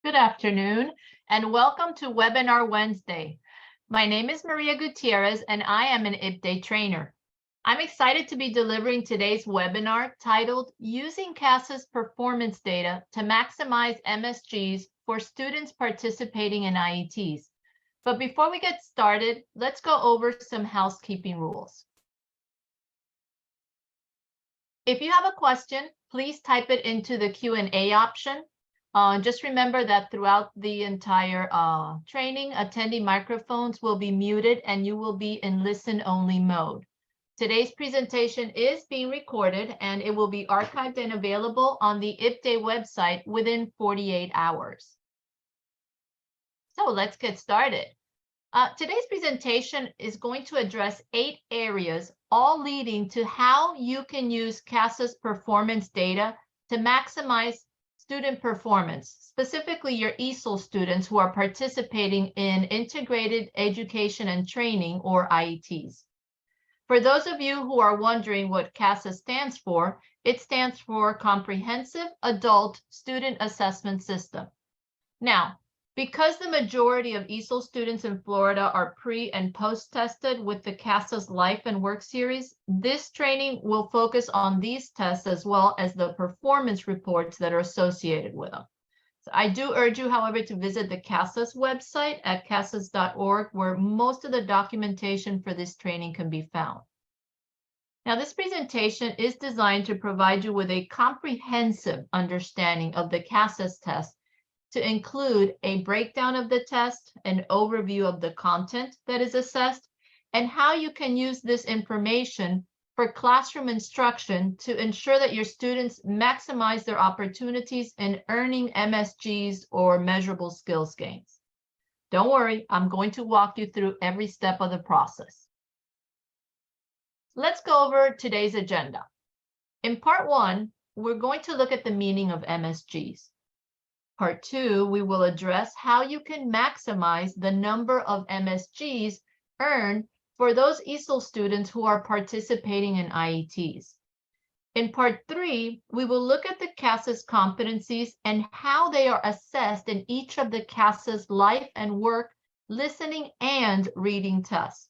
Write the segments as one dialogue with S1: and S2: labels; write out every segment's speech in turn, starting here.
S1: Good afternoon, and welcome to Webinar Wednesday. My name is Maria Gutierrez, and I am an IPDA trainer. I'm excited to be delivering today's webinar titled Using CASAS Performance Data to Maximize MSGs for Students Participating in IETs. But before we get started, let's go over some housekeeping rules. If you have a question, please type it into the Q&A option. Just remember that throughout the entire training, attendee microphones will be muted and you will be in listen-only mode. Today's presentation is being recorded and it will be archived and available on the IPDA website within 48 hours. So let's get started. Today's presentation is going to address 8 areas, all leading to how you can use CASAS performance data to maximize student performance, specifically your ESOL students who are participating in Integrated Education and Training, or IETs. For those of you who are wondering what CASAS stands for, it stands for Comprehensive Adult Student Assessment System. Now, because the majority of ESOL students in Florida are pre- and post-tested with the CASAS Life and Work series, this training will focus on these tests as well as the performance reports that are associated with them. So I do urge you, however, to visit the CASAS website at casas.org, where most of the documentation for this training can be found. Now, this presentation is designed to provide you with a comprehensive understanding of the CASAS test, to include a breakdown of the test, an overview of the content that is assessed, and how you can use this information for classroom instruction to ensure that your students maximize their opportunities in earning MSGs or measurable skills gains. Don't worry, I'm going to walk you through every step of the process. Let's go over today's agenda. In part 1, we're going to look at the meaning of MSGs. Part 2, we will address how you can maximize the number of MSGs earned for those ESOL students who are participating in IETs. In Part 3, we will look at the CASAS competencies and how they are assessed in each of the CASAS Life and Work listening and reading tests.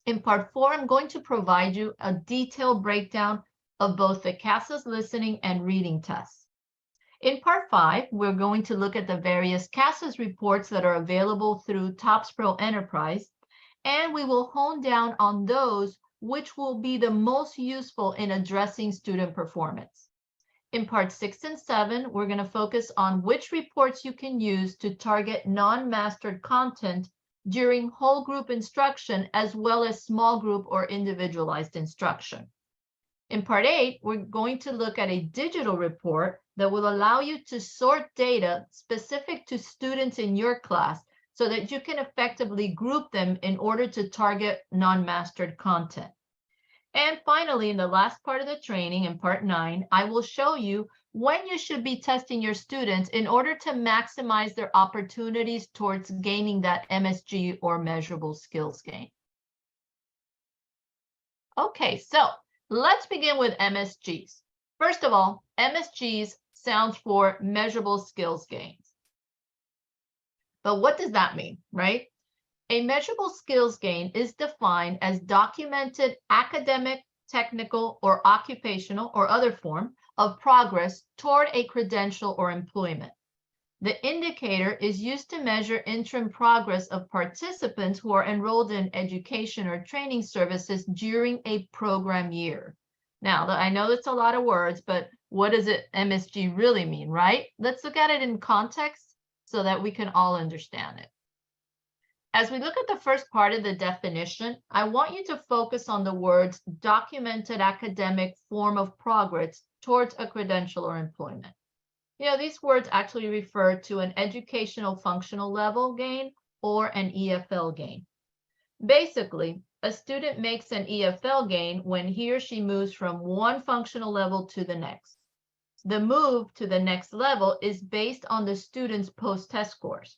S1: In Part 4, I'm going to provide you a detailed breakdown of both the CASAS listening and reading tests. In Part 5, we're going to look at the various CASAS reports that are available through TOPS Pro Enterprise, and we will hone down on those which will be the most useful in addressing student performance. In Part 6 and 7, we're going to focus on which reports you can use to target non-mastered content during whole group instruction, as well as small group or individualized instruction. In Part 8, we're going to look at a digital report that will allow you to sort data specific to students in your class so that you can effectively group them in order to target non-mastered content. And finally, in the last part of the training, in Part 9, I will show you when you should be testing your students in order to maximize their opportunities towards gaining that MSG or measurable skills gain. Okay, so let's begin with MSGs. First of all, MSGs sounds for measurable skills gains. But what does that mean, right? A measurable skills gain is defined as documented academic, technical, or occupational or other form of progress toward a credential or employment. The indicator is used to measure interim progress of participants who are enrolled in education or training services during a program year. Now, I know that's a lot of words, but what does MSG really mean, right? Let's look at it in context so that we can all understand it. As we look at the first part of the definition, I want you to focus on the words documented academic form of progress towards a credential or employment. You know, these words actually refer to an educational functional level gain or an EFL gain. Basically, a student makes an EFL gain when he or she moves from one functional level to the next. The move to the next level is based on the student's post-test scores.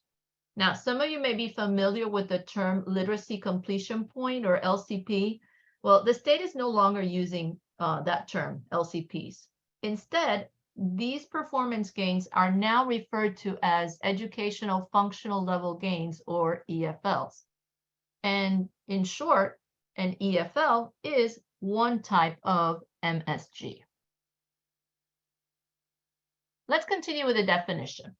S1: Now, some of you may be familiar with the term literacy completion point, or LCP. Well, the state is no longer using that term, LCPs. Instead, these performance gains are now referred to as educational functional level gains, or EFLs. And in short, an EFL is one type of MSG. Let's continue with the definition.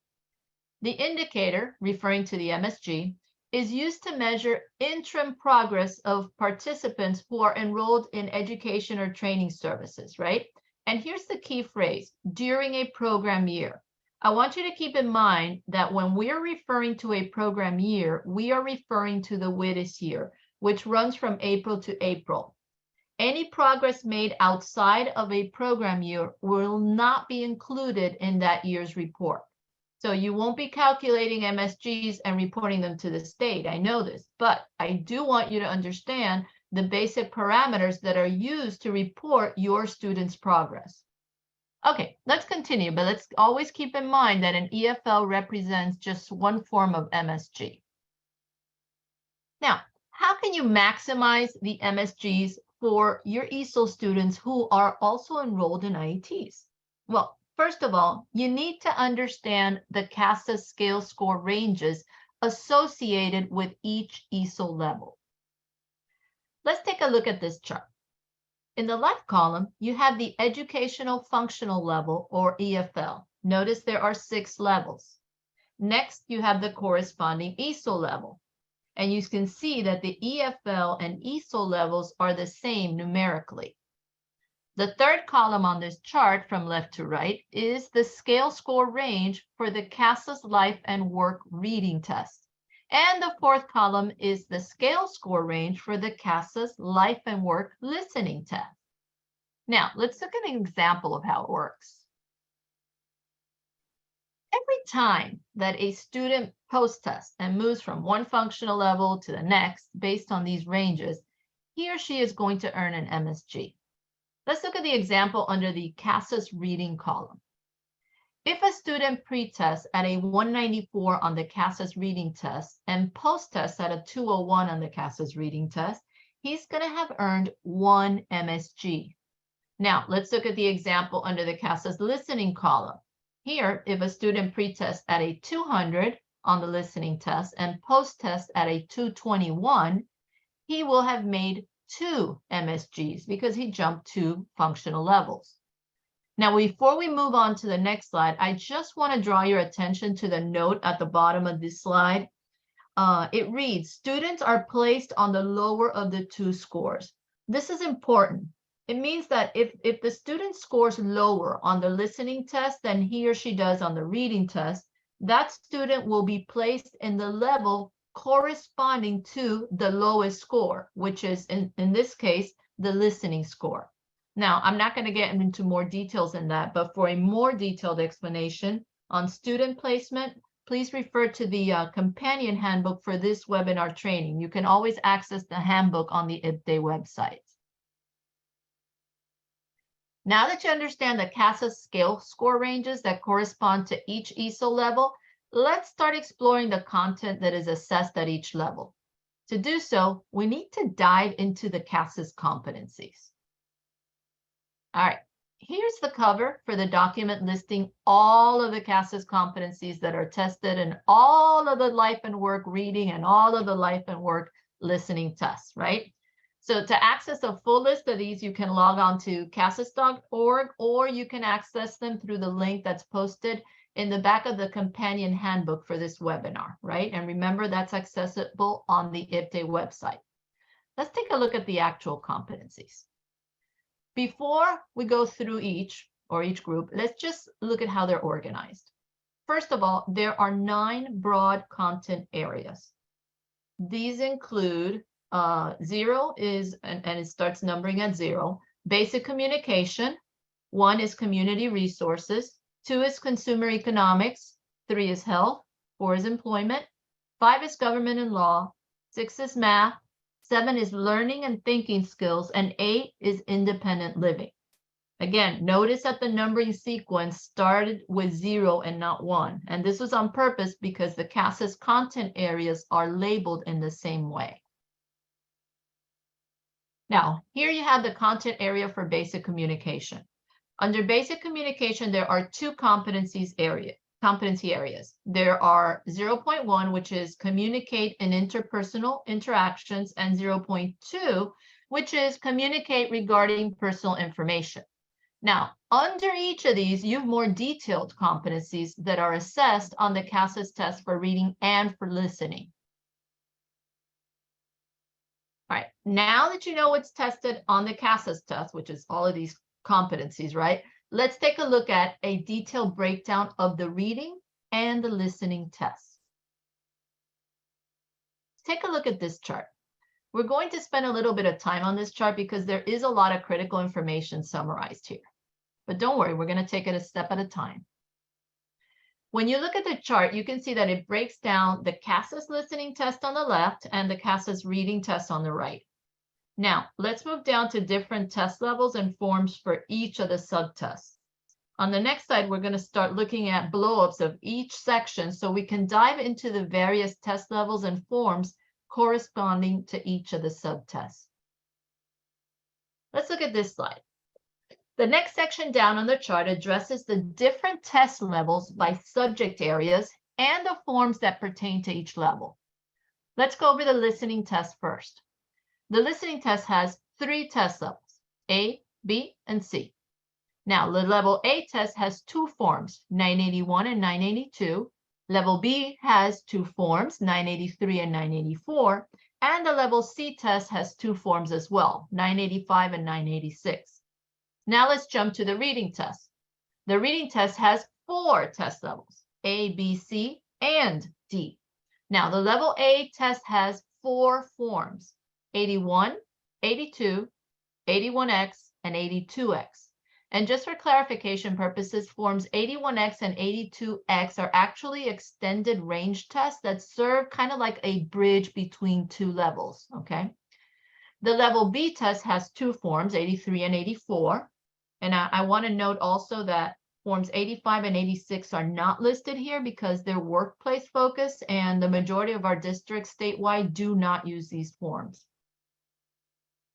S1: The indicator, referring to the MSG, is used to measure interim progress of participants who are enrolled in education or training services, right? And here's the key phrase, during a program year. I want you to keep in mind that when we are referring to a program year, we are referring to the WITIS year, which runs from April to April. Any progress made outside of a program year will not be included in that year's report. So you won't be calculating MSGs and reporting them to the state. I know this, but I do want you to understand the basic parameters that are used to report your students' progress. Okay, let's continue, but let's always keep in mind that an EFL represents just one form of MSG. Now, how can you maximize the MSGs for your ESOL students who are also enrolled in IETs? Well, first of all, you need to understand the CASAS scale score ranges associated with each ESOL level. Let's take a look at this chart. In the left column, you have the educational functional level, or EFL. Notice there are 6 levels. Next, you have the corresponding ESOL level. And you can see that the EFL and ESOL levels are the same numerically. The third column on this chart from left to right is the scale score range for the CASAS Life and Work reading test. And the fourth column is the scale score range for the CASAS Life and Work listening test. Now, let's look at an example of how it works. Every time that a student post-tests and moves from one functional level to the next based on these ranges, he or she is going to earn an MSG. Let's look at the example under the CASAS reading column. If a student pre-tests at a 194 on the CASAS reading test and post-tests at a 201 on the CASAS reading test, he's going to have earned 1 MSG. Now, let's look at the example under the CASAS listening column. Here, if a student pre-tests at a 200 on the listening test and post-tests at a 221, he will have made 2 MSGs because he jumped 2 functional levels. Now, before we move on to the next slide, I just want to draw your attention to the note at the bottom of this slide. It reads, students are placed on the lower of the 2 scores. This is important. It means that if the student scores lower on the listening test than he or she does on the reading test, that student will be placed in the level corresponding to the lowest score, which is, in this case, the listening score. Now, I'm not going to get into more details than that, but for a more detailed explanation on student placement, please refer to the companion handbook for this webinar training. You can always access the handbook on the IPTE website. Now that you understand the CASAS scale score ranges that correspond to each ESOL level, let's start exploring the content that is assessed at each level. To do so, we need to dive into the CASAS competencies. All right, here's the cover for the document listing all of the CASAS competencies that are tested and all of the life and work reading and all of the life and work listening tests, right? So to access a full list of these, you can log on to CASAS.org, or you can access them through the link that's posted in the back of the companion handbook for this webinar, right? And remember, that's accessible on the IPTE website. Let's take a look at the actual competencies. Before we go through each group, let's just look at how they're organized. First of all, there are 9 broad content areas. These include 0 is, and it starts numbering at 0, basic communication. 1 is community resources. 2 is consumer economics. 3 is health. 4 is employment. 5 is government and law. 6 is math. 7 is learning and thinking skills. And 8 is independent living. Again, notice that the numbering sequence started with 0 and not 1. And this was on purpose because the CASAS content areas are labeled in the same way. Now, here you have the content area for basic communication. Under basic communication, there are two competency areas. There are 0.1, which is communicate in interpersonal interactions, and 0.2, which is communicate regarding personal information. Now, under each of these, you have more detailed competencies that are assessed on the CASAS test for reading and for listening. All right, now that you know what's tested on the CASAS test, which is all of these competencies, right? Let's take a look at a detailed breakdown of the reading and the listening tests. Take a look at this chart. We're going to spend a little bit of time on this chart because there is a lot of critical information summarized here. But don't worry, we're going to take it a step at a time. When you look at the chart, you can see that it breaks down the CASAS listening test on the left and the CASAS reading test on the right. Now, let's move down to different test levels and forms for each of the subtests. On the next slide, we're going to start looking at blow-ups of each section so we can dive into the various test levels and forms corresponding to each of the subtests. Let's look at this slide. The next section down on the chart addresses the different test levels by subject areas and the forms that pertain to each level. Let's go over the listening test first. The listening test has 3 test levels, A, B, and C. Now, the level A test has 2 forms, 981 and 982. Level B has 2 forms, 983 and 984. And the level C test has 2 forms as well, 985 and 986. Now let's jump to the reading test. The reading test has 4 test levels, A, B, C, and D. Now, the level A test has 4 forms, 81, 82, 81X, and 82X. And just for clarification purposes, forms 81X and 82X are actually extended range tests that serve kind of like a bridge between 2 levels, okay? The level B test has 2 forms, 83 and 84. And I want to note also that forms 85 and 86 are not listed here because they're workplace focused, and the majority of our districts statewide do not use these forms.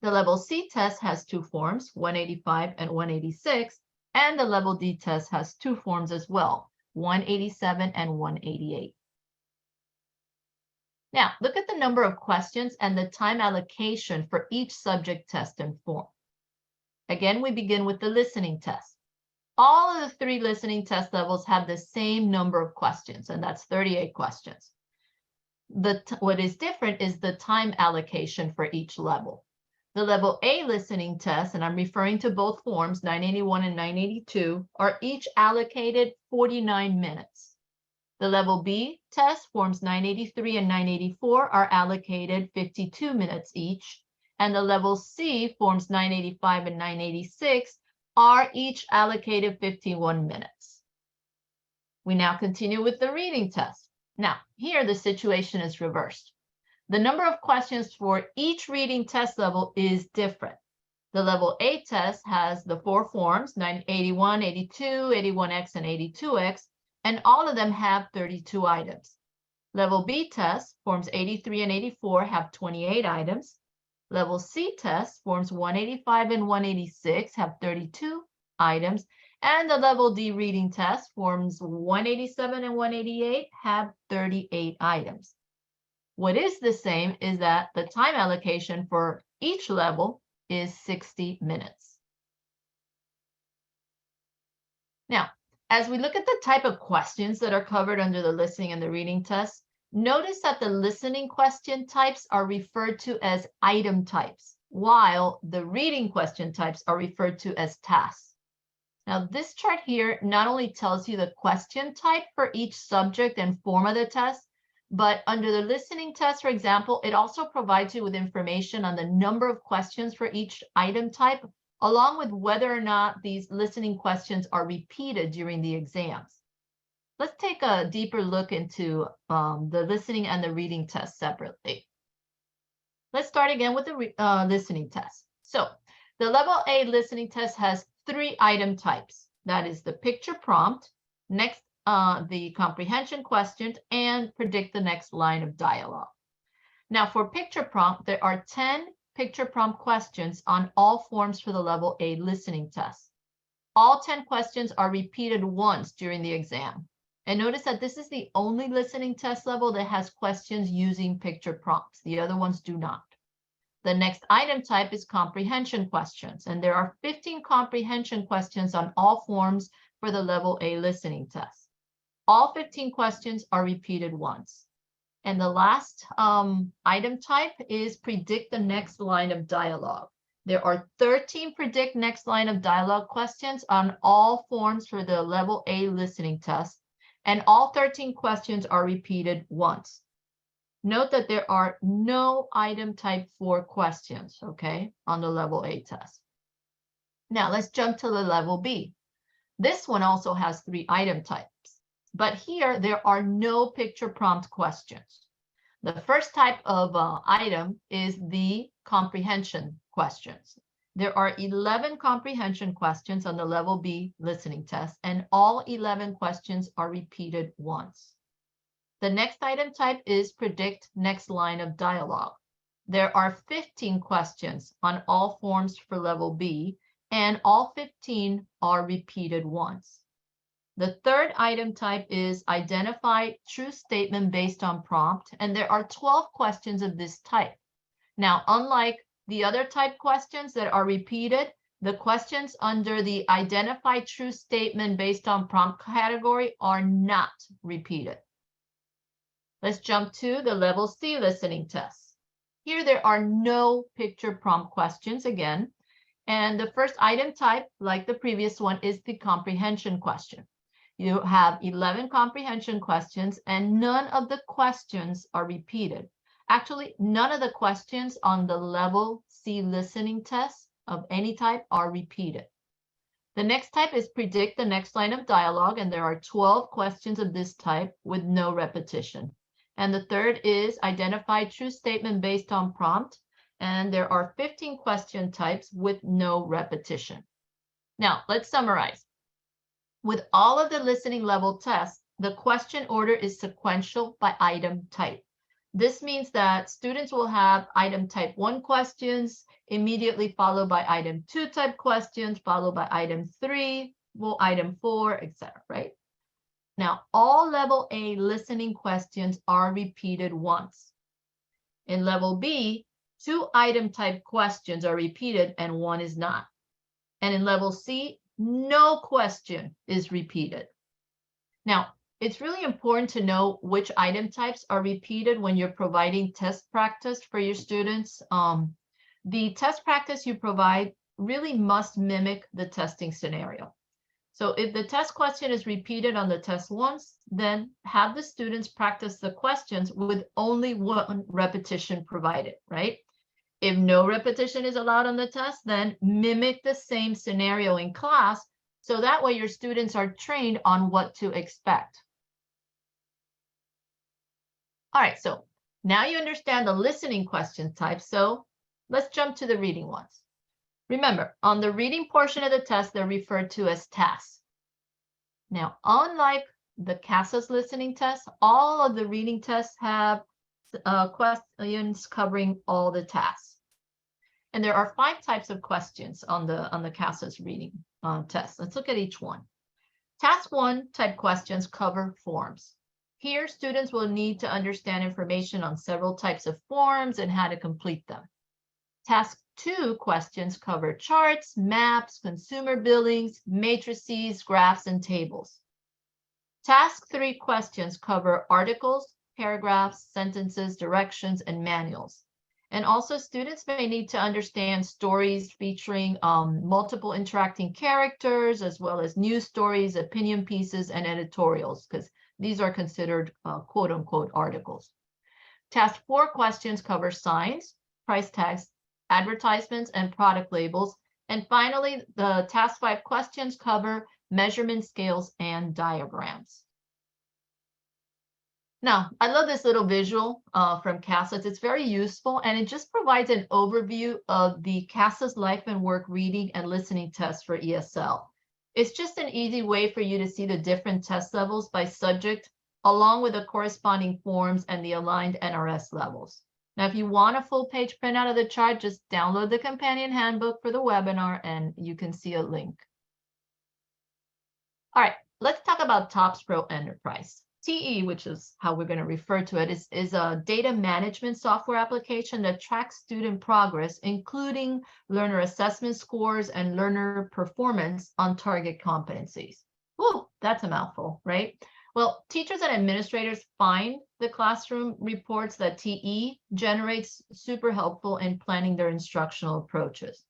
S1: The level C test has 2 forms, 185 and 186, and the level D test has 2 forms as well, 187 and 188. Now, look at the number of questions and the time allocation for each subject test and form. Again, we begin with the listening test. All of the 3 listening test levels have the same number of questions, and that's 38 questions. What is different is the time allocation for each level. The level A listening test, and I'm referring to both forms, 981 and 982, are each allocated 49 minutes. The level B test, forms 983 and 984, are allocated 52 minutes each. And the level C, forms 985 and 986, are each allocated 51 minutes. We now continue with the reading test. Now, here the situation is reversed. The number of questions for each reading test level is different. The level A test has the 4 forms, 981, 82, 81X, and 82X, and all of them have 32 items. Level B test, forms 83 and 84, have 28 items. Level C test, forms 185 and 186, have 32 items, and the level D reading test, forms 187 and 188, have 38 items. What is the same is that the time allocation for each level is 60 minutes. Now, as we look at the type of questions that are covered under the listening and the reading test, notice that the listening question types are referred to as item types, while the reading question types are referred to as tasks. Now, this chart here not only tells you the question type for each subject and form of the test, but under the listening test, for example, it also provides you with information on the number of questions for each item type, along with whether or not these listening questions are repeated during the exams. Let's take a deeper look into the listening and the reading test separately. Let's start again with the listening test. So the level A listening test has 3 item types. That is the picture prompt, next the comprehension question, and predict the next line of dialogue. Now for picture prompt, there are 10 picture prompt questions on all forms for the level A listening test. All 10 questions are repeated once during the exam. And notice that this is the only listening test level that has questions using picture prompts. The other ones do not. The next item type is comprehension questions, and there are 15 comprehension questions on all forms for the level A listening test. All 15 questions are repeated once. And the last item type is predict the next line of dialogue. There are 13 predict next line of dialogue questions on all forms for the level A listening test, and all 13 questions are repeated once. Note that there are no item type 4 questions, okay, on the level A test. Now let's jump to the level B. This one also has 3 item types, but here there are no picture prompt questions. The first type of item is the comprehension questions. There are 11 comprehension questions on the level B listening test, and all 11 questions are repeated once. The next item type is predict next line of dialogue. There are 15 questions on all forms for level B, and all 15 are repeated once. The third item type is identify true statement based on prompt, and there are 12 questions of this type. Now, unlike the other type questions that are repeated, the questions under the identify true statement based on prompt category are not repeated. Let's jump to the level C listening test. Here there are no picture prompt questions again. And the first item type, like the previous one, is the comprehension question. You have 11 comprehension questions, and none of the questions are repeated. Actually, none of the questions on the level C listening test of any type are repeated. The next type is predict the next line of dialogue, and there are 12 questions of this type with no repetition. And the third is identify true statement based on prompt, and there are 15 question types with no repetition. Now, let's summarize. With all of the listening level tests, the question order is sequential by item type. This means that students will have item type 1 questions, immediately followed by item 2 type questions, followed by item 3, well, item 4, etc., right? Now, all level A listening questions are repeated once. In level B, 2 item type questions are repeated and 1 is not. And in level C, no question is repeated. Now, it's really important to know which item types are repeated when you're providing test practice for your students. The test practice you provide really must mimic the testing scenario. So if the test question is repeated on the test once, then have the students practice the questions with only 1 repetition provided, right? If no repetition is allowed on the test, then mimic the same scenario in class, so that way your students are trained on what to expect. All right, so now you understand the listening question types, so let's jump to the reading ones. Remember, on the reading portion of the test, they're referred to as tasks. Now, unlike the CASAS listening test, all of the reading tests have questions covering all the tasks. And there are 5 types of questions on the CASAS reading test. Let's look at each one. Task 1 type questions cover forms. Here, students will need to understand information on several types of forms and how to complete them. Task 2 questions cover charts, maps, consumer billings, matrices, graphs, and tables. Task 3 questions cover articles, paragraphs, sentences, directions, and manuals. And also, students may need to understand stories featuring multiple interacting characters, as well as news stories, opinion pieces, and editorials, because these are considered quote-unquote articles. Task 4 questions cover signs, price tags, advertisements, and product labels. And finally, the task 5 questions cover measurement scales and diagrams. Now, I love this little visual from CASAS. It's very useful, and it just provides an overview of the CASAS Life and Work Reading and Listening Test for ESL. It's just an easy way for you to see the different test levels by subject, along with the corresponding forms and the aligned NRS levels. Now, if you want a full-page printout of the chart, just download the companion handbook for the webinar, and you can see a link. All right, let's talk about TOPS Pro Enterprise. TE, which is how we're going to refer to it, is a data management software application that tracks student progress, including learner assessment scores and learner performance on target competencies. Whoa, that's a mouthful, right? Well, teachers and administrators find the classroom reports that TE generates super helpful in planning their instructional approaches.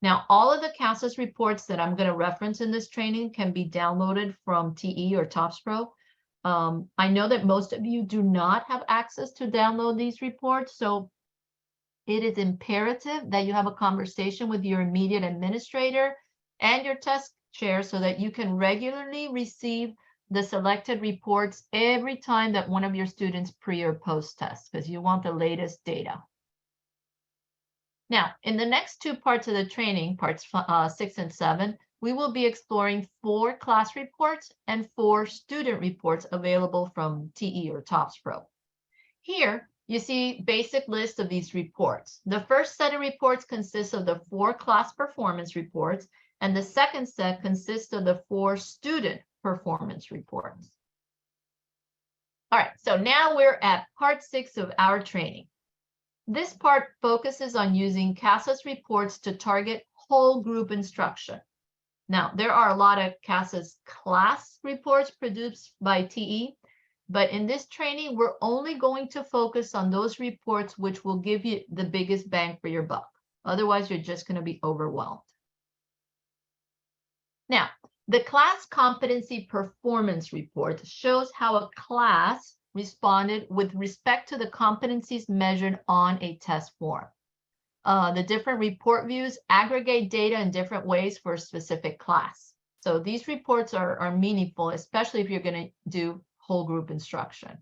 S1: Now, all of the CASAS reports that I'm going to reference in this training can be downloaded from TE or TOPS Pro. I know that most of you do not have access to download these reports, so it is imperative that you have a conversation with your immediate administrator and your test chair so that you can regularly receive the selected reports every time that one of your students pre or post tests, because you want the latest data. Now, in the next two parts of the training, parts 6 and 7, we will be exploring 4 class reports and 4 student reports available from TE or TOPS Pro. Here, you see basic list of these reports. The first set of reports consists of the 4 class performance reports, and the second set consists of the 4 student performance reports. All right, so now we're at part 6 of our training. This part focuses on using CASAS reports to target whole group instruction. Now, there are a lot of CASAS class reports produced by TE, but in this training, we're only going to focus on those reports which will give you the biggest bang for your buck. Otherwise, you're just going to be overwhelmed. Now, the class competency performance report shows how a class responded with respect to the competencies measured on a test form. The different report views aggregate data in different ways for a specific class. So these reports are meaningful, especially if you're going to do whole group instruction.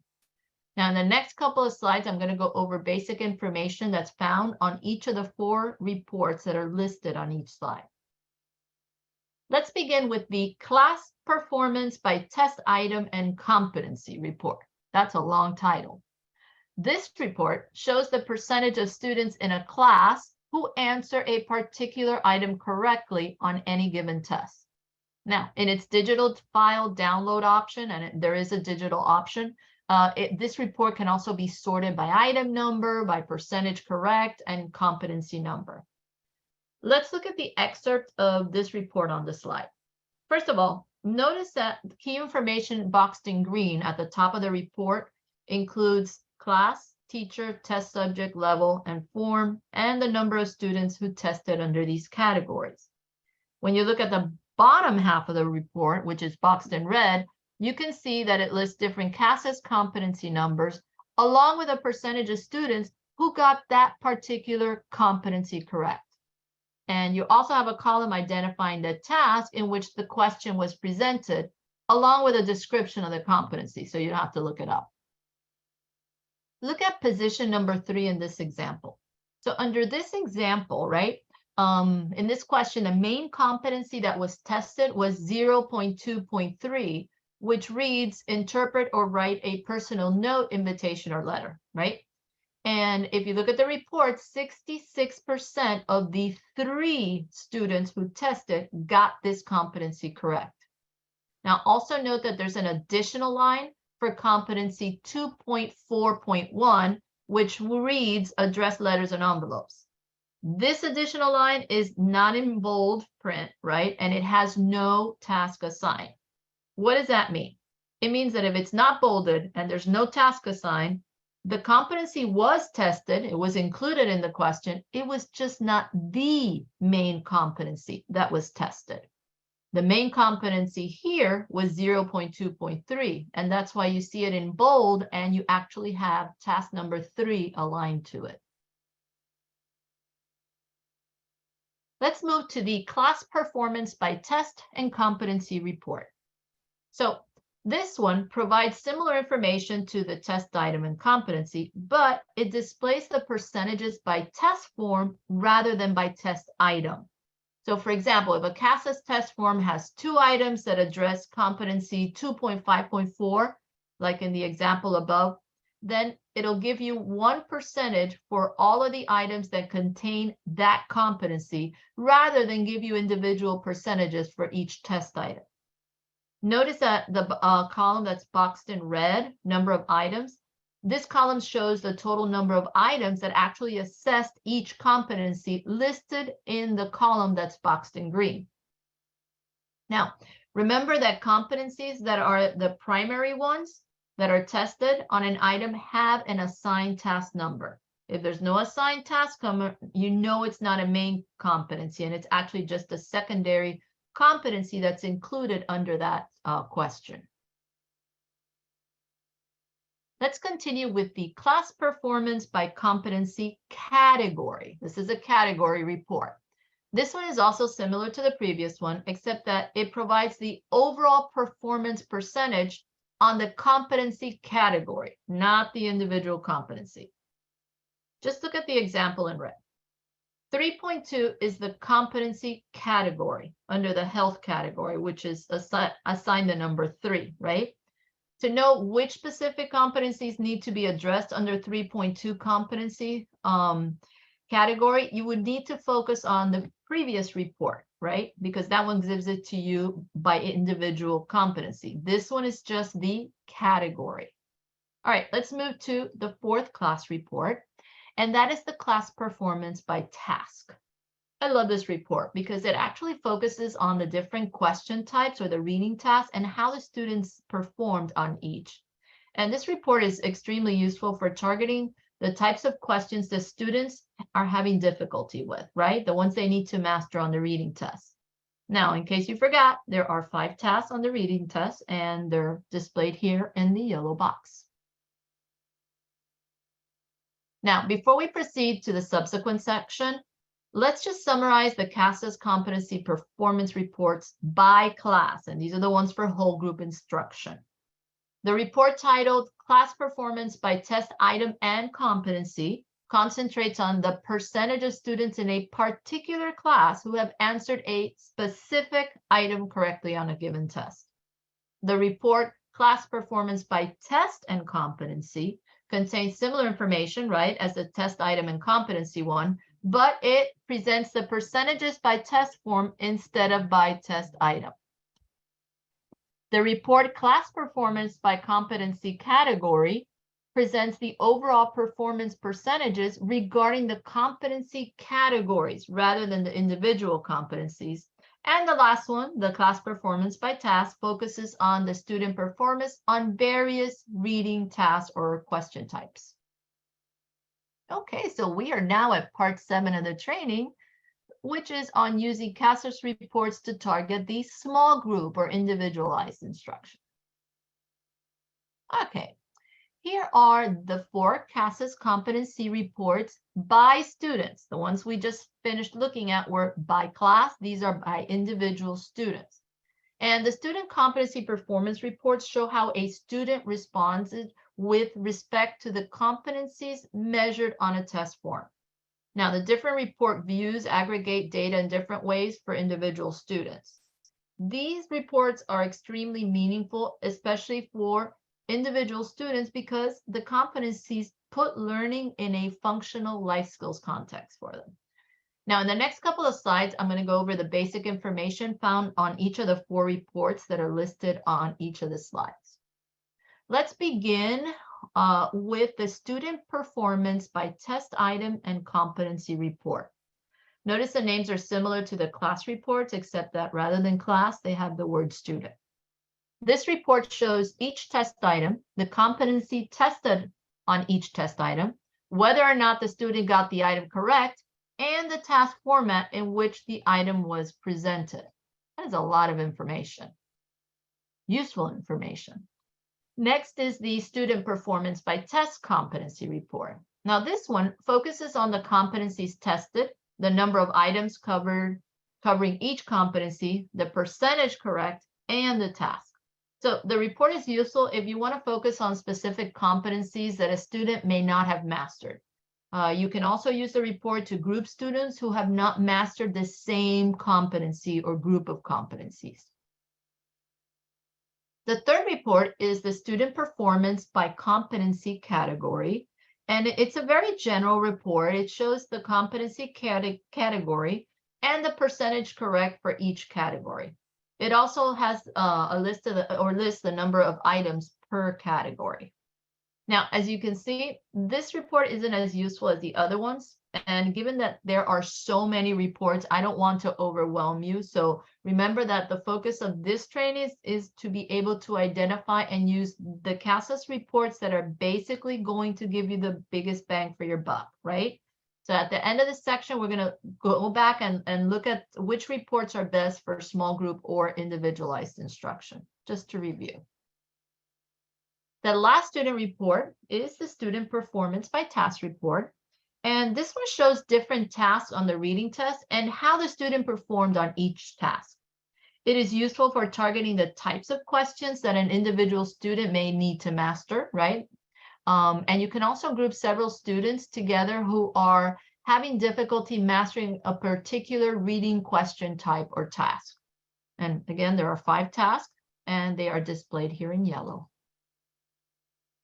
S1: Now, in the next couple of slides, I'm going to go over basic information that's found on each of the 4 reports that are listed on each slide. Let's begin with the class performance by test item and competency report. That's a long title. This report shows the percentage of students in a class who answer a particular item correctly on any given test. Now, in its digital file download option, and there is a digital option, this report can also be sorted by item number, by percentage correct, and competency number. Let's look at the excerpt of this report on the slide. First of all, notice that the key information boxed in green at the top of the report includes class, teacher, test subject, level, and form, and the number of students who tested under these categories. When you look at the bottom half of the report, which is boxed in red, you can see that it lists different CASAS competency numbers, along with a percentage of students who got that particular competency correct. And you also have a column identifying the task in which the question was presented, along with a description of the competency, so you don't have to look it up. Look at position number 3 in this example. So under this example, right, in this question, the main competency that was tested was 0.2.3, which reads, interpret or write a personal note, invitation, or letter, right? And if you look at the report, 66% of the 3 students who tested got this competency correct. Now, also note that there's an additional line for competency 2.4.1, which reads address letters and envelopes. This additional line is not in bold print, right? And it has no task assigned. What does that mean? It means that if it's not bolded and there's no task assigned, the competency was tested, it was included in the question, it was just not the main competency that was tested. The main competency here was 0.2.3, and that's why you see it in bold and you actually have task number 3 aligned to it. Let's move to the class performance by test and competency report. So this one provides similar information to the test item and competency, but it displays the percentages by test form rather than by test item. So for example, if a CASAS test form has 2 items that address competency 2.5.4, like in the example above, then it'll give you 1% for all of the items that contain that competency, rather than give you individual percentages for each test item. Notice that the column that's boxed in red, number of items, this column shows the total number of items that actually assessed each competency listed in the column that's boxed in green. Now, remember that competencies that are the primary ones that are tested on an item have an assigned task number. If there's no assigned task number, you know it's not a main competency, and it's actually just a secondary competency that's included under that question. Let's continue with the class performance by competency category. This is a category report. This one is also similar to the previous one, except that it provides the overall performance percentage on the competency category, not the individual competency. Just look at the example in red. 3.2 is the competency category under the health category, which is assigned the number 3, right? To know which specific competencies need to be addressed under 3.2 competency category, you would need to focus on the previous report, right? Because that one gives it to you by individual competency. This one is just the category. All right, let's move to the 4th class report, and that is the class performance by task. I love this report because it actually focuses on the different question types or the reading tasks and how the students performed on each. And this report is extremely useful for targeting the types of questions the students are having difficulty with, right? The ones they need to master on the reading test. Now, in case you forgot, there are 5 tasks on the reading test, and they're displayed here in the yellow box. Now, before we proceed to the subsequent section, let's just summarize the CASAS competency performance reports by class, and these are the ones for whole group instruction. The report titled Class Performance by Test Item and Competency concentrates on the percentage of students in a particular class who have answered a specific item correctly on a given test. The report Class Performance by Test and Competency contains similar information, right, as the test item and competency one, but it presents the percentages by test form instead of by test item. The report Class Performance by Competency category presents the overall performance percentages regarding the competency categories rather than the individual competencies. And the last one, the Class Performance by Task, focuses on the student performance on various reading tasks or question types. Okay, so we are now at part 7 of the training, which is on using CASAS reports to target the small group or individualized instruction. Okay, here are the 4 CASAS competency reports by students. The ones we just finished looking at were by class. These are by individual students. And the student competency performance reports show how a student responded with respect to the competencies measured on a test form. Now, the different report views aggregate data in different ways for individual students. These reports are extremely meaningful, especially for individual students, because the competencies put learning in a functional life skills context for them. Now, in the next couple of slides, I'm going to go over the basic information found on each of the 4 reports that are listed on each of the slides. Let's begin with the student performance by test item and competency report. Notice the names are similar to the class reports, except that rather than class, they have the word student. This report shows each test item, the competency tested on each test item, whether or not the student got the item correct, and the task format in which the item was presented. That is a lot of information, useful information. Next is the student performance by test competency report. Now, this one focuses on the competencies tested, the number of items covering each competency, the percentage correct, and the task. So the report is useful if you want to focus on specific competencies that a student may not have mastered. You can also use the report to group students who have not mastered the same competency or group of competencies. The third report is the student performance by competency category, and it's a very general report. It shows the competency category and the percentage correct for each category. It also has a list of lists the number of items per category. Now, as you can see, this report isn't as useful as the other ones. And given that there are so many reports, I don't want to overwhelm you. So remember that the focus of this training is to be able to identify and use the CASAS reports that are basically going to give you the biggest bang for your buck, right? So at the end of this section, we're going to go back and look at which reports are best for small group or individualized instruction, just to review. The last student report is the student performance by task report. And this one shows different tasks on the reading test and how the student performed on each task. It is useful for targeting the types of questions that an individual student may need to master, right? And you can also group several students together who are having difficulty mastering a particular reading question type or task. And again, there are 5 tasks and they are displayed here in yellow.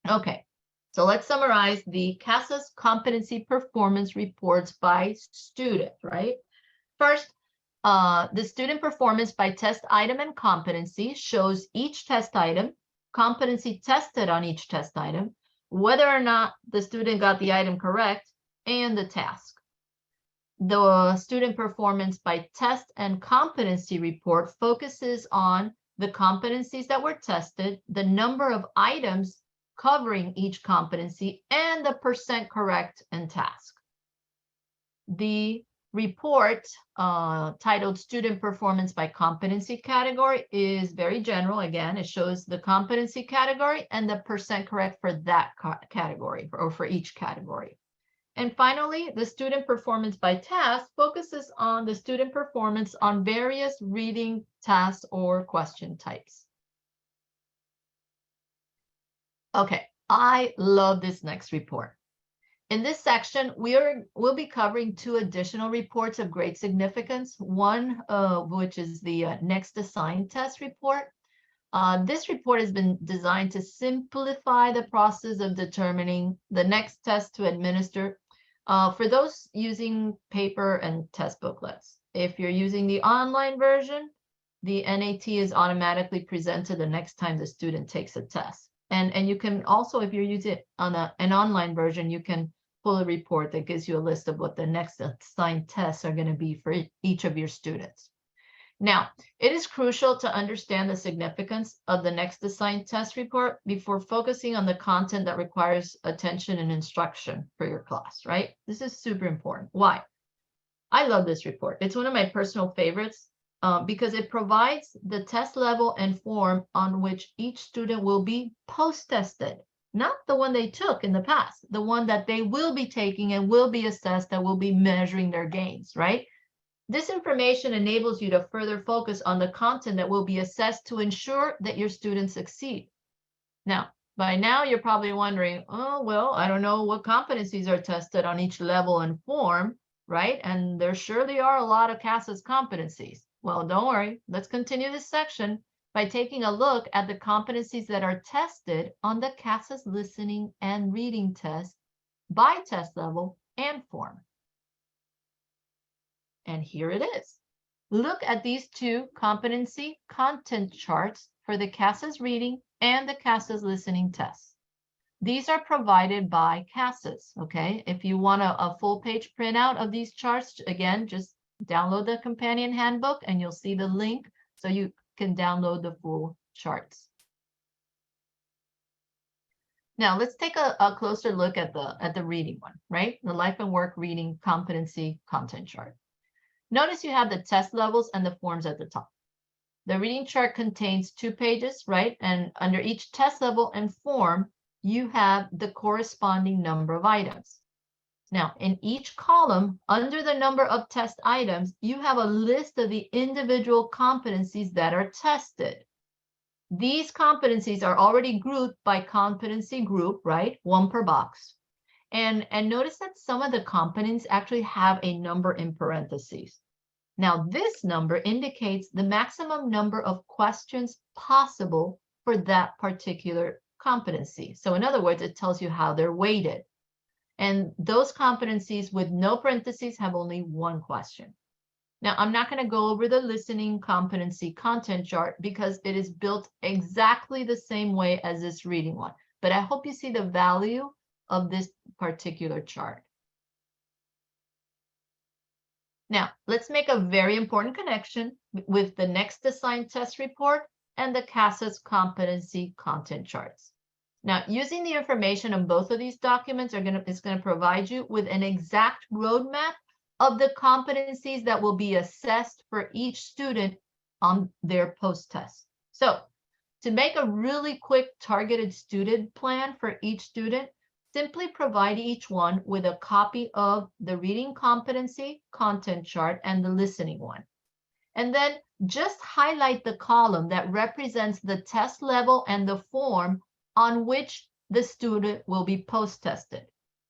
S1: Okay, so let's summarize the CASAS competency performance reports by student, right? First, the student performance by test item and competency shows each test item, competency tested on each test item, whether or not the student got the item correct, and the task. The student performance by test and competency report focuses on the competencies that were tested, the number of items covering each competency, and the percent correct and task. The report titled Student Performance by Competency Category is very general. Again, it shows the competency category and the percent correct for that category or for each category. And finally, the student performance by task focuses on the student performance on various reading tasks or question types. Okay, I love this next report. In this section, we'll be covering 2 additional reports of great significance, one of which is the next assigned test report. This report has been designed to simplify the process of determining the next test to administer for those using paper and test booklets. If you're using the online version, the NAT is automatically presented the next time the student takes a test. And you can also, if you're using it on an online version, you can pull a report that gives you a list of what the next assigned tests are going to be for each of your students. Now, it is crucial to understand the significance of the next assigned test report before focusing on the content that requires attention and instruction for your class, right? This is super important. Why? I love this report. It's one of my personal favorites. Because it provides the test level and form on which each student will be post-tested, not the one they took in the past, the one that they will be taking and will be assessed, that will be measuring their gains, right? This information enables you to further focus on the content that will be assessed to ensure that your students succeed. Now, by now, you're probably wondering, oh, well, I don't know what competencies are tested on each level and form, right? And there surely are a lot of CASAS competencies. Well, don't worry. Let's continue this section by taking a look at the competencies that are tested on the CASAS listening and reading test by test level and form. And here it is. Look at these 2 competency content charts for the CASAS reading and the CASAS listening tests. These are provided by CASAS, okay? If you want a full-page printout of these charts, again, just download the companion handbook and you'll see the link so you can download the full charts. Now let's take a closer look at the reading one, right? The life and work reading competency content chart. Notice you have the test levels and the forms at the top. The reading chart contains 2 pages, right? And under each test level and form, you have the corresponding number of items. Now, in each column, under the number of test items, you have a list of the individual competencies that are tested. These competencies are already grouped by competency group, right? 1 per box. And notice that some of the competencies actually have a number in parentheses. Now, this number indicates the maximum number of questions possible for that particular competency. So in other words, it tells you how they're weighted. And those competencies with no parentheses have only 1 question. Now, I'm not going to go over the listening competency content chart because it is built exactly the same way as this reading one, but I hope you see the value of this particular chart. Now, let's make a very important connection with the next assigned test report and the CASAS competency content charts. Now, using the information on both of these documents is going to provide you with an exact roadmap of the competencies that will be assessed for each student on their post-test. So, to make a really quick targeted student plan for each student, simply provide each one with a copy of the reading competency content chart and the listening one. And then just highlight the column that represents the test level and the form on which the student will be post-tested.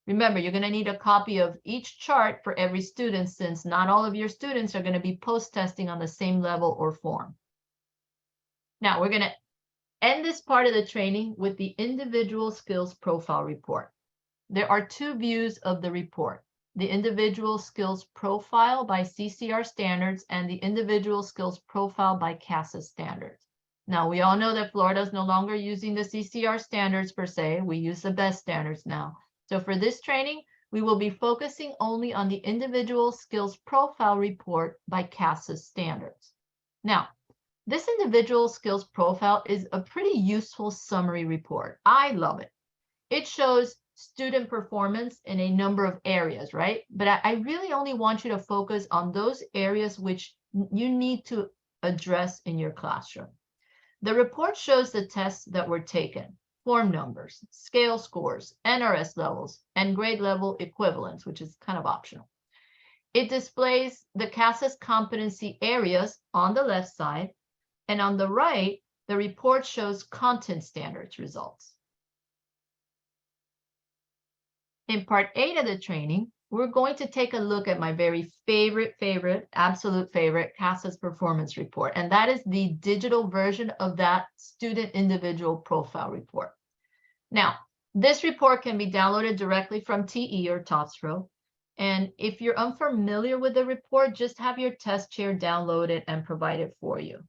S1: Remember, you're going to need a copy of each chart for every student since not all of your students are going to be post-testing on the same level or form. Now, we're going to end this part of the training with the individual skills profile report. There are two views of the report: the individual skills profile by CCR standards and the individual skills profile by CASAS standards. Now, we all know that Florida is no longer using the CCR standards per se. We use the BEST standards now. So for this training, we will be focusing only on the individual skills profile report by CASAS standards. Now, this individual skills profile is a pretty useful summary report. I love it. It shows student performance in a number of areas, right? But I really only want you to focus on those areas which you need to address in your classroom. The report shows the tests that were taken, form numbers, scale scores, NRS levels, and grade level equivalents, which is kind of optional. It displays the CASAS competency areas on the left side, and on the right, the report shows content standards results. In part 8 of the training, we're going to take a look at my very absolute favorite CASAS performance report, and that is the digital version of that student individual profile report. Now, this report can be downloaded directly from TE or TOPSPRO, and if you're unfamiliar with the report, just have your test chair download it and provide it for you.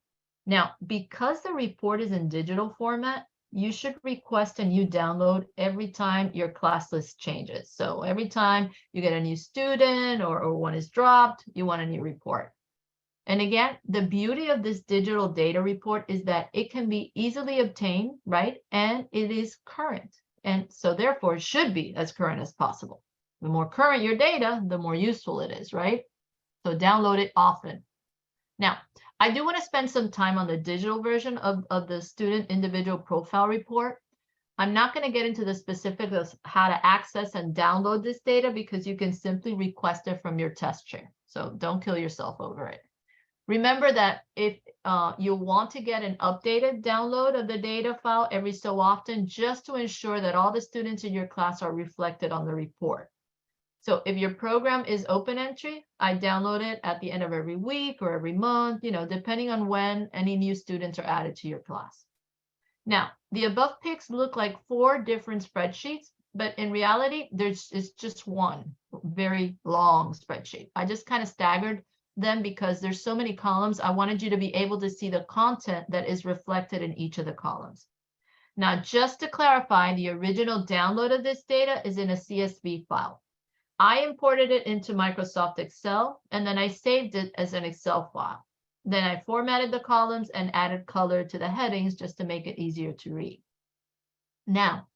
S1: Now, because the report is in digital format, you should request a new download every time your class list changes. So every time you get a new student or one is dropped, you want a new report. And again, the beauty of this digital data report is that it can be easily obtained, right? And it is current. And so therefore it should be as current as possible. The more current your data, the more useful it is, right? So download it often. Now, I do want to spend some time on the digital version of the student individual profile report. I'm not going to get into the specifics of how to access and download this data because you can simply request it from your test chair. So don't kill yourself over it. Remember that if you want to get an updated download of the data file every so often, just to ensure that all the students in your class are reflected on the report. So if your program is open entry, I download it at the end of every week or every month, depending on when any new students are added to your class. Now, the above pics look like 4 different spreadsheets, but in reality, it's just one very long spreadsheet. I just kind of staggered them because there's so many columns. I wanted you to be able to see the content that is reflected in each of the columns. Now, just to clarify, the original download of this data is in a CSV file. I imported it into Microsoft Excel, and then I saved it as an Excel file. Then I formatted the columns and added color to the headings just to make it easier to read. Now,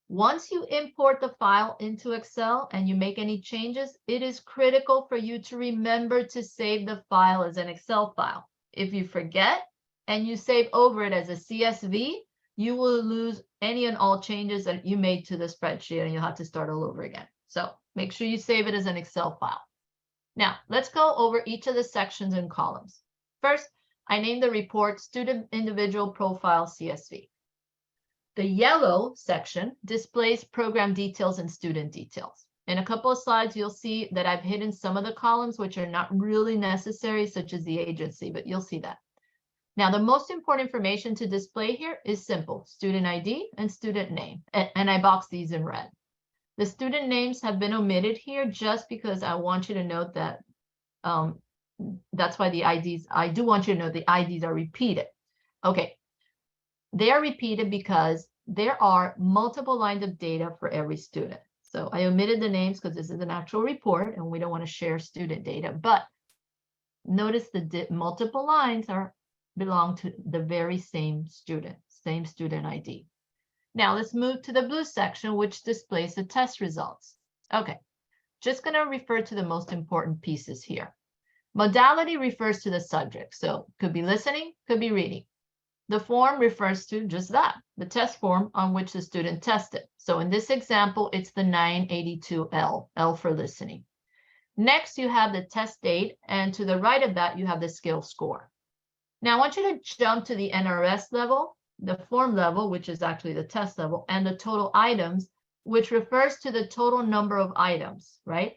S1: once you import the file into Excel and you make any changes, it is critical for you to remember to save the file as an Excel file. If you forget and you save over it as a CSV, you will lose any and all changes that you made to the spreadsheet and you'll have to start all over again. So make sure you save it as an Excel file. Now, let's go over each of the sections and columns. First, I named the report Student Individual Profile CSV. The yellow section displays program details and student details. In a couple of slides, you'll see that I've hidden some of the columns which are not really necessary, such as the agency, but you'll see that. Now, the most important information to display here is simple: student ID and student name, and I boxed these in red. The student names have been omitted here just because I want you to note that That's why the IDs, I do want you to know the IDs are repeated. Okay, they are repeated because there are multiple lines of data for every student. So I omitted the names because this is an actual report and we don't want to share student data, but notice the multiple lines belong to the very same student ID. Now let's move to the blue section, which displays the test results. Okay, just going to refer to the most important pieces here. Modality refers to the subject, so could be listening, could be reading. The form refers to just that, the test form on which the student tested. So in this example, it's the 982L, L for listening. Next, you have the test date, and to the right of that, you have the skill score. Now, I want you to jump to the NRS level, the form level, which is actually the test level, and the total items, which refers to the total number of items, right?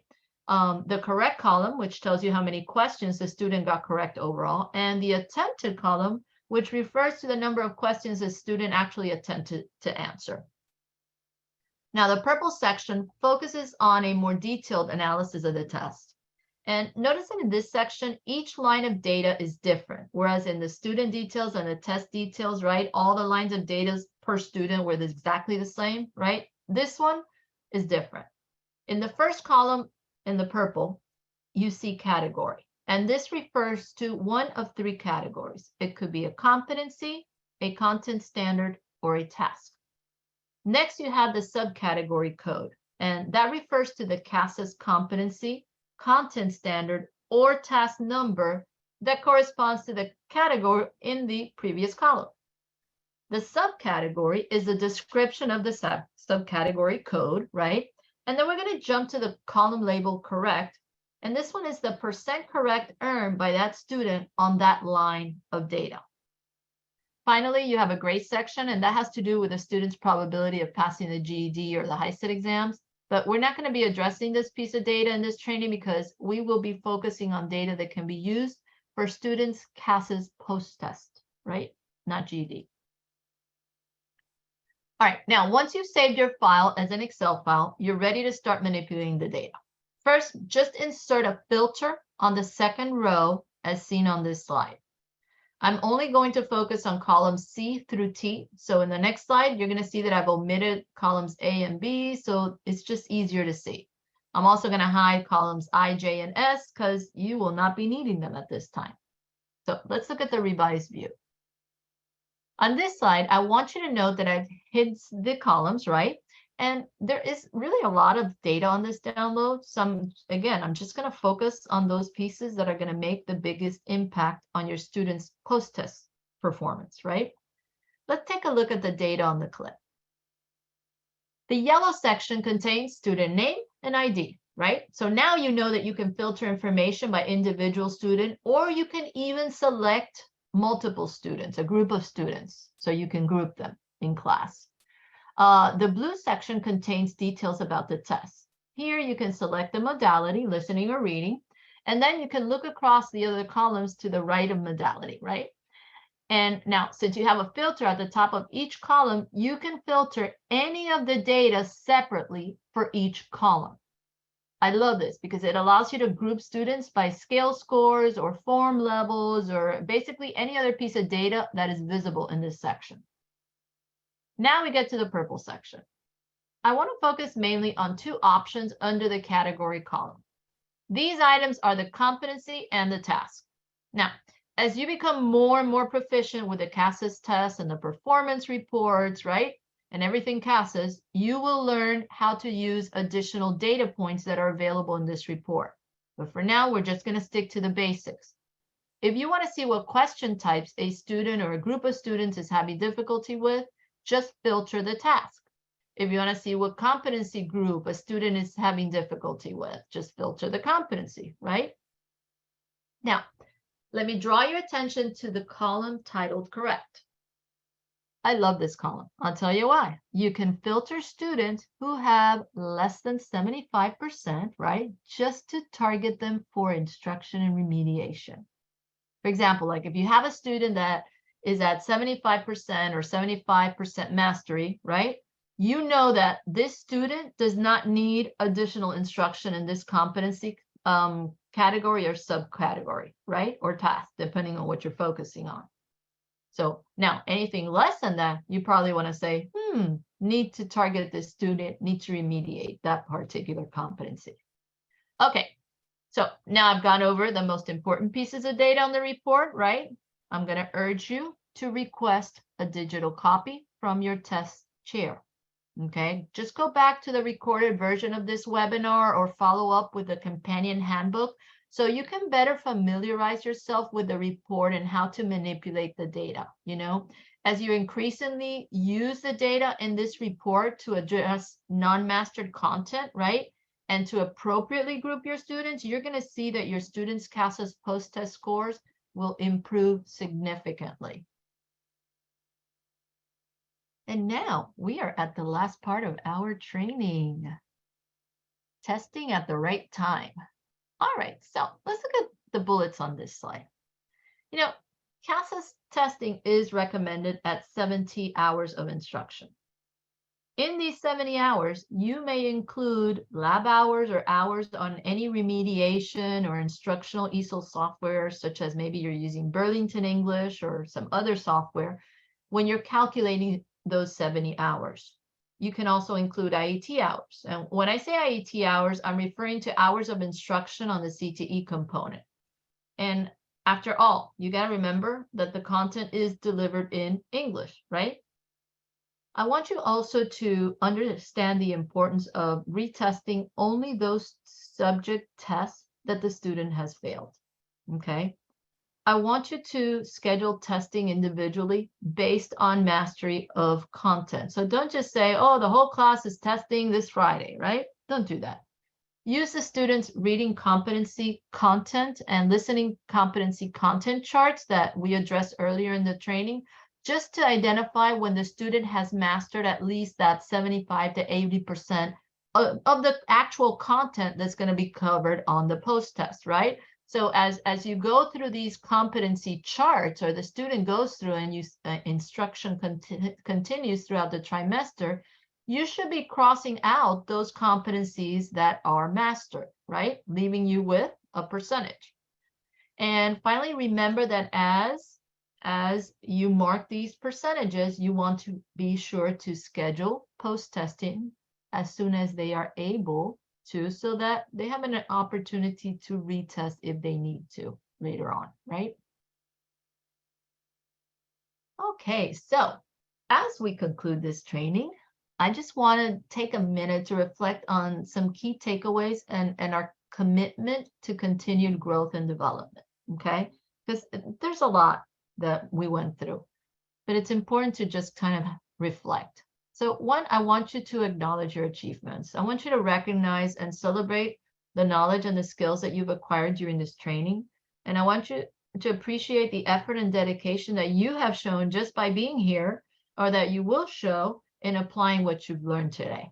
S1: The correct column, which tells you how many questions the student got correct overall, and the attempted column, which refers to the number of questions the student actually attempted to answer. Now, the purple section focuses on a more detailed analysis of the test. And notice that in this section, each line of data is different, whereas in the student details and the test details, right, all the lines of data per student were exactly the same, right? This one is different. In the first column, in the purple, you see category. And this refers to one of three categories. It could be a competency, a content standard, or a task. Next, you have the subcategory code, and that refers to the CASAS competency, content standard, or task number that corresponds to the category in the previous column. The subcategory is the description of the subcategory code, right? And then we're going to jump to the column label correct. And this one is the percent correct earned by that student on that line of data. Finally, you have a grade section, and that has to do with the student's probability of passing the GED or the HiSET exams. But we're not going to be addressing this piece of data in this training because we will be focusing on data that can be used for students' CASAS post-test, right? Not GED. All right, now once you've saved your file as an Excel file, you're ready to start manipulating the data. First, just insert a filter on the second row as seen on this slide. I'm only going to focus on columns C through T. So in the next slide, you're going to see that I've omitted columns A and B, so it's just easier to see. I'm also going to hide columns I, J, and S because you will not be needing them at this time. So let's look at the revised view. On this slide, I want you to note that I've hid the columns, right? And there is really a lot of data on this download. Again, I'm just going to focus on those pieces that are going to make the biggest impact on your students' post-test performance, right? Let's take a look at the data on the clip. The yellow section contains student name and ID, right? So now you know that you can filter information by individual student, or you can even select multiple students, a group of students, so you can group them in class. The blue section contains details about the test. Here you can select the modality, listening or reading, and then you can look across the other columns to the right of modality, right? And now, since you have a filter at the top of each column, you can filter any of the data separately for each column. I love this because it allows you to group students by scale scores or form levels or basically any other piece of data that is visible in this section. Now we get to the purple section. I want to focus mainly on two options under the category column. These items are the competency and the task. Now, as you become more and more proficient with the CASAS test and the performance reports, right, and everything CASAS, you will learn how to use additional data points that are available in this report. But for now, we're just going to stick to the basics. If you want to see what question types a student or a group of students is having difficulty with, just filter the task. If you want to see what competency group a student is having difficulty with, just filter the competency, right? Now, let me draw your attention to the column titled correct. I love this column. I'll tell you why. You can filter students who have less than 75%, right? Just to target them for instruction and remediation. For example, like if you have a student that is at 75% or 75% mastery, right? You know that this student does not need additional instruction in this competency category or subcategory, right? Or task, depending on what you're focusing on. So now anything less than that, you probably want to say, need to target this student, need to remediate that particular competency. Okay, so now I've gone over the most important pieces of data on the report, right? I'm going to urge you to request a digital copy from your test chair. Okay, just go back to the recorded version of this webinar or follow up with the companion handbook so you can better familiarize yourself with the report and how to manipulate the data. You know, as you increasingly use the data in this report to address non-mastered content, right? And to appropriately group your students, you're going to see that your students' CASAS post-test scores will improve significantly. And now we are at the last part of our training. Testing at the right time. All right, so let's look at the bullets on this slide. You know, CASAS testing is recommended at 70 hours of instruction. In these 70 hours, you may include lab hours or hours on any remediation or instructional ESOL software, such as maybe you're using Burlington English or some other software, when you're calculating those 70 hours. You can also include IET hours. And when I say IET hours, I'm referring to hours of instruction on the CTE component. And after all, you got to remember that the content is delivered in English, right? I want you also to understand the importance of retesting only those subject tests that the student has failed, okay? I want you to schedule testing individually based on mastery of content. So don't just say, oh, the whole class is testing this Friday, right? Don't do that. Use the students' reading competency content and listening competency content charts that we addressed earlier in the training, just to identify when the student has mastered at least that 75 to 80% of the actual content that's going to be covered on the post-test, right? So as you go through these competency charts, or the student goes through and instruction continues throughout the trimester, you should be crossing out those competencies that are mastered, right? Leaving you with a percentage. And finally, remember that as you mark these percentages, you want to be sure to schedule post-testing as soon as they are able to, so that they have an opportunity to retest if they need to later on, right? Okay, so as we conclude this training, I just want to take a minute to reflect on some key takeaways and our commitment to continued growth and development, okay? Because there's a lot that we went through, but it's important to just kind of reflect. So one, I want you to acknowledge your achievements. I want you to recognize and celebrate the knowledge and the skills that you've acquired during this training. And I want you to appreciate the effort and dedication that you have shown just by being here, or that you will show in applying what you've learned today.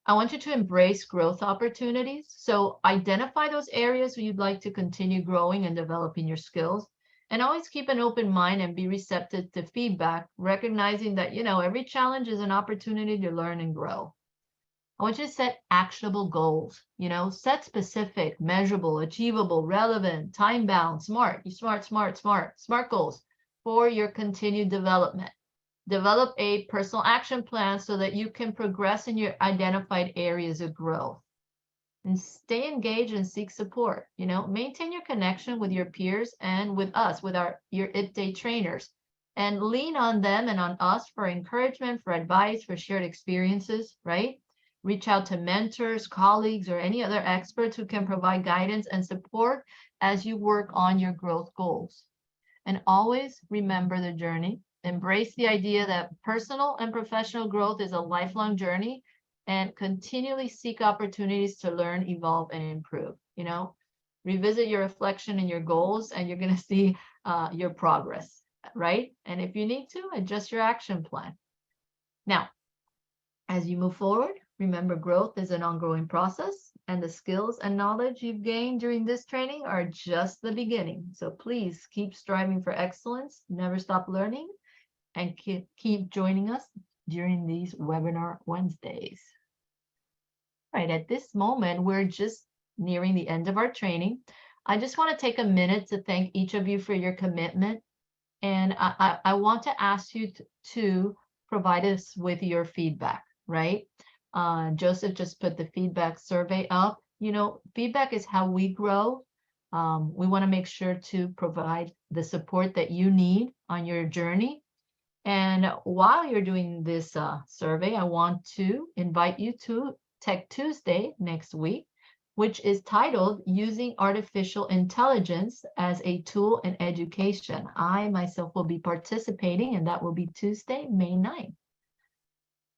S1: I want you to embrace growth opportunities. So identify those areas where you'd like to continue growing and developing your skills. And always keep an open mind and be receptive to feedback, recognizing that, you know, every challenge is an opportunity to learn and grow. I want you to set actionable goals, you know, set specific, measurable, achievable, relevant, time-bound, smart goals for your continued development. Develop a personal action plan so that you can progress in your identified areas of growth. And stay engaged and seek support. You know, maintain your connection with your peers and with us, with your IPDA trainers, and lean on them and on us for encouragement, for advice, for shared experiences, right? Reach out to mentors, colleagues, or any other experts who can provide guidance and support as you work on your growth goals. And always remember the journey. Embrace the idea that personal and professional growth is a lifelong journey, and continually seek opportunities to learn, evolve, and improve. You know, revisit your reflection and your goals, and you're going to see your progress, right? And if you need to, adjust your action plan. Now, as you move forward, remember growth is an ongoing process, and the skills and knowledge you've gained during this training are just the beginning. So please keep striving for excellence, never stop learning, and keep joining us during these webinar Wednesdays. Right, at this moment, we're just nearing the end of our training. I just want to take a minute to thank each of you for your commitment. And I want to ask you to provide us with your feedback, right? Joseph just put the feedback survey up. You know, feedback is how we grow. We want to make sure to provide the support that you need on your journey. And while you're doing this survey, I want to invite you to Tech Tuesday next week, which is titled Using Artificial Intelligence as a Tool in Education. I myself will be participating, and that will be Tuesday, May 9th.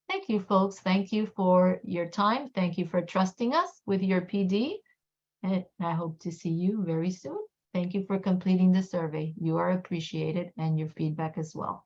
S1: Thank you, folks. Thank you for your time. Thank you for trusting us with your PD. And I hope to see you very soon. Thank you for completing the survey. You are appreciated, and your feedback as well.